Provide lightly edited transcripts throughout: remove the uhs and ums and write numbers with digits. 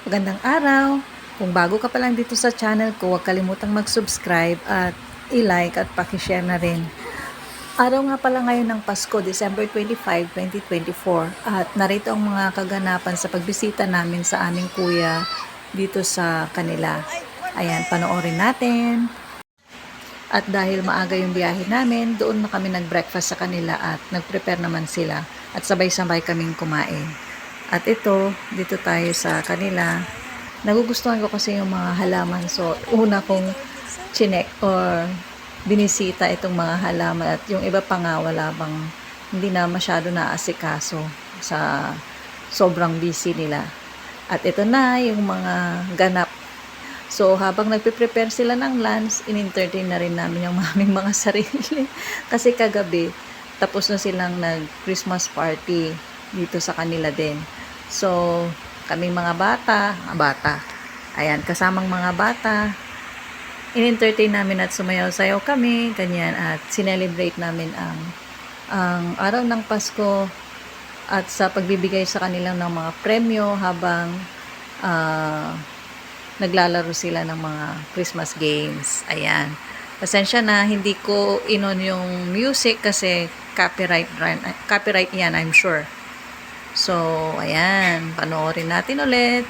Magandang araw! Kung bago ka pa lang dito sa channel ko, huwag kalimutang mag-subscribe at i-like at paki-share na rin. Araw nga pala ngayon ng Pasko, December 25, 2024 at narito ang mga kaganapan sa pagbisita namin sa aming kuya dito sa kanila. Ayan, panoorin natin. At dahil maaga yung biyahe namin, doon na kami nag-breakfast sa kanila at nag-prepare naman sila at sabay-sabay kaming kumain. At ito, dito tayo sa kanila. Nagugustuhan ko kasi yung mga halaman. So, una kong chinek or binisita itong mga halaman. At yung iba pa nga, wala bang, hindi na masyado naasikaso sa sobrang busy nila. At ito na yung mga ganap. So, habang nagpe-prepare sila ng lunch, in-entertain na rin namin yung aming mga sarili. Kasi kagabi, tapos na silang nag-Christmas party dito sa kanila din. So, kaming mga bata, ayan, kasamang mga bata, in-entertain namin at sumayaw-sayaw kami, ganyan, at sinelebrate namin ang araw ng Pasko at sa pagbibigay sa kanilang ng mga premyo habang naglalaro sila ng mga Christmas games. Ayan. Pasensya na, hindi ko inon yung music kasi copyright yan, I'm sure. So, ayan, panoorin natin ulit.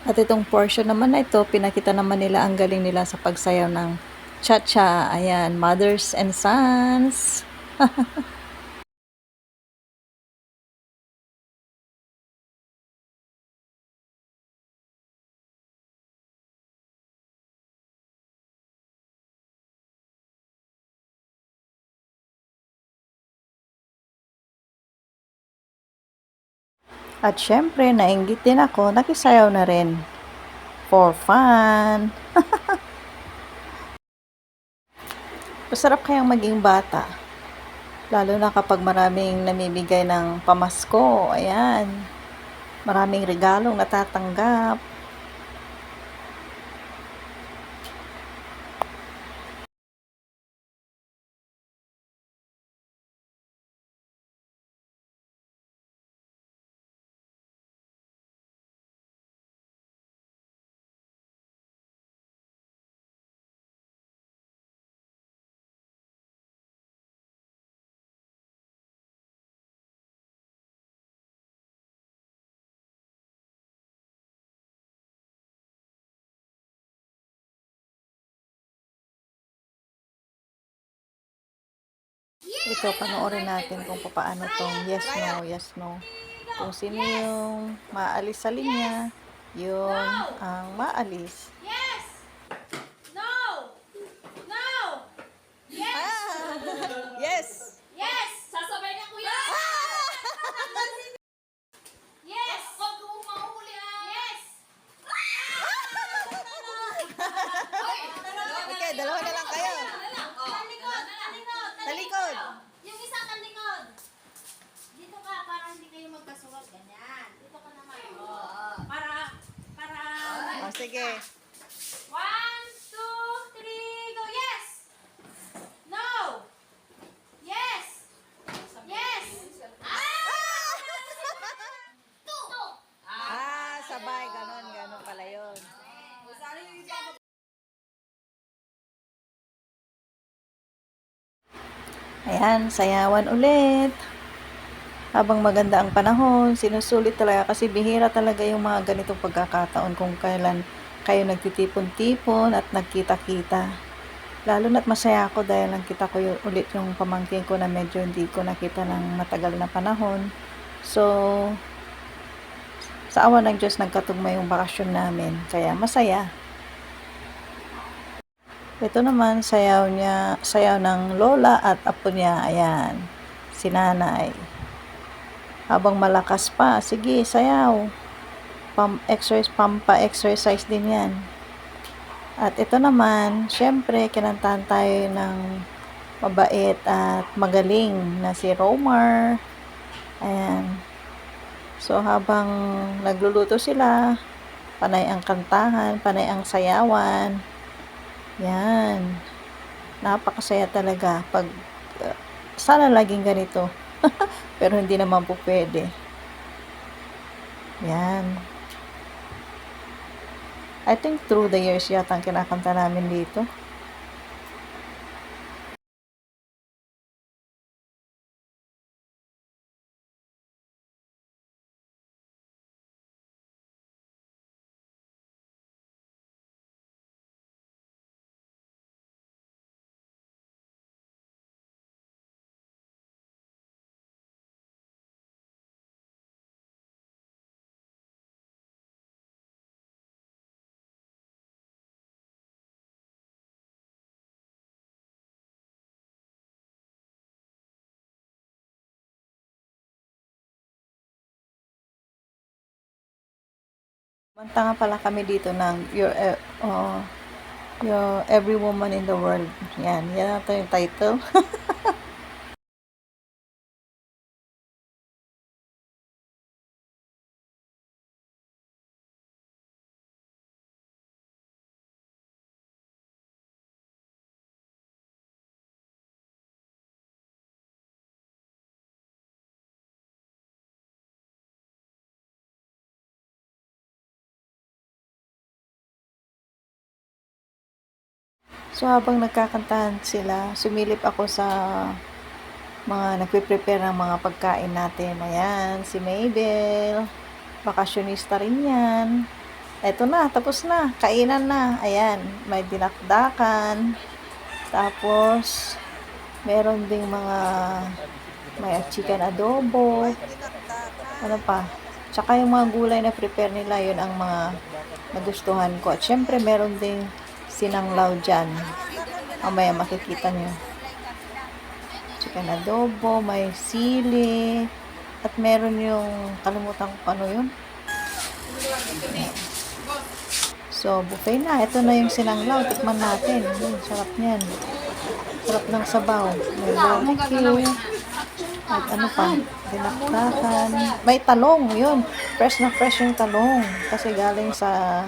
At itong portion naman na ito, pinakita naman nila ang galing nila sa pagsayaw ng cha-cha. Ayan, mothers and sons. At syempre, nainggit din ako, nakisayaw na rin. For fun. Masarap kayang maging bata. Lalo na kapag maraming namimigay ng pamasko. Ayan. Maraming regalong natatanggap. Ito, panoorin natin kung paano tong yes, no. Kung sino yung maalis sa linya, yun ang maalis. Yes! No! No! Yes! Yes! Yes! Sasabay ka, kuya! Yes! Huwag kong mahuli, Yes! Okay, dalawa na lang kayo. Talikod! Talikod! Talikod! Yung isang talikod! Dito ka, para hindi kayo magkasulat. Ganyan. Dito ka naman. Para... Sige. 1, 2, 3, go! Yes! No! Yes! Yes! Sabay, ganon pala yun. Ayan, sayawan ulit. Habang maganda ang panahon, sinusulit talaga kasi bihira talaga yung mga ganitong pagkakataon kung kailan kayo nagtitipon-tipon at nagkita-kita. Lalo na't masaya ako dahil nakita ko ulit yung pamangkin ko na medyo hindi ko nakita ng matagal na panahon. So, sa awa ng Diyos, nagkatugma yung bakasyon namin. Kaya masaya. Ito naman, sayaw ng lola at apo niya. Ayan, si nanay. Habang malakas pa, sige, sayaw. Pampa-exercise din yan. At ito naman, syempre, kinantahan tayo ng mabait at magaling na si Romar. Ayan. So, habang nagluluto sila, panay ang kantahan, panay ang sayawan. Yan. Napakasaya talaga. Sana laging ganito. Pero hindi naman po pwede. Yan. I think through the years yata ang kinakanta namin dito. Manta nga pala kami dito ng Your Every Woman in the World. Yan ata yung title. So habang nagkakantahan sila, sumilip ako sa mga nagpe-prepare ng mga pagkain natin. Ayan, si Mabel. Bakasyonista rin yan. Eto na, tapos na. Kainan na. Ayan, may dinakdakan. Tapos, meron ding may chicken adobo. Ano pa? Tsaka yung mga gulay na prepare nila, yun ang mga nagustuhan ko. At syempre, meron ding sinanglaw dyan. Mamaya makikita nyo. Chicken adobo, may sili, at meron yung, kalimutan ko paano yun. So, buffet na. Ito na yung sinanglaw. Tikman natin. Sarap niyan. Sarap ng sabaw. May barbecue. At ano pa? Dinakdakan. May talong. Yun. Fresh na fresh yung talong. Kasi galing sa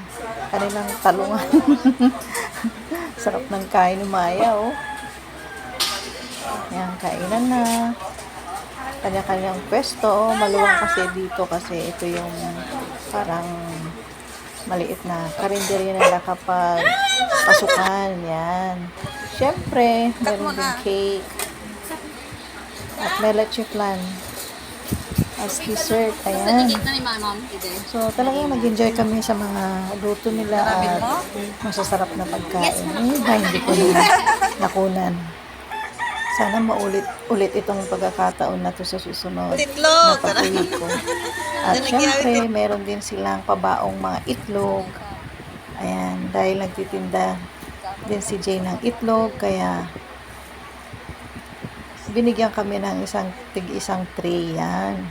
kanilang talungan. Sarap ng kain ni Maya, oh. Yan, kainan na. Kanya-kanyang pwesto. Maluwang kasi dito kasi ito yung parang maliit na karinderya nila kapag pasukan. Yan. Siyempre, meron din cake. At may leche flan as dessert. Ayan. So, talagang nag-enjoy kami sa mga luto nila at masasarap na pagkain. Hindi ko na nakunan. Sana maulit itong pagkakataon na to sa susunod na pag-uwi ko. At syempre, meron din silang pabaong mga itlog. Ayan, dahil nagtitinda din si Jay ng itlog, kaya binigyan kami ng isang tray. Yan.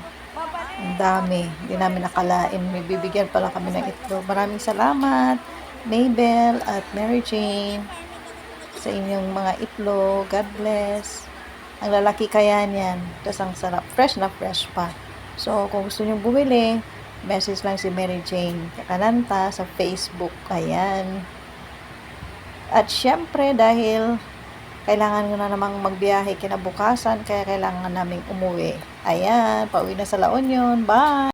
Ang dami. Hindi namin nakalain. May bibigyan pala kami ng itlog. Maraming salamat, Mabel at Mary Jane, sa inyong mga itlog. God bless. Ang lalaki kaya niyan. Tapos ang sarap. Fresh na fresh pa. So, kung gusto nyo bumili, message lang si Mary Jane Kakananta sa Facebook. Ayan. At syempre, dahil kailangan ko na namang magbiyahe kinabukasan, kaya kailangan naming umuwi. Ayan, pauwi na sa La Union. Bye!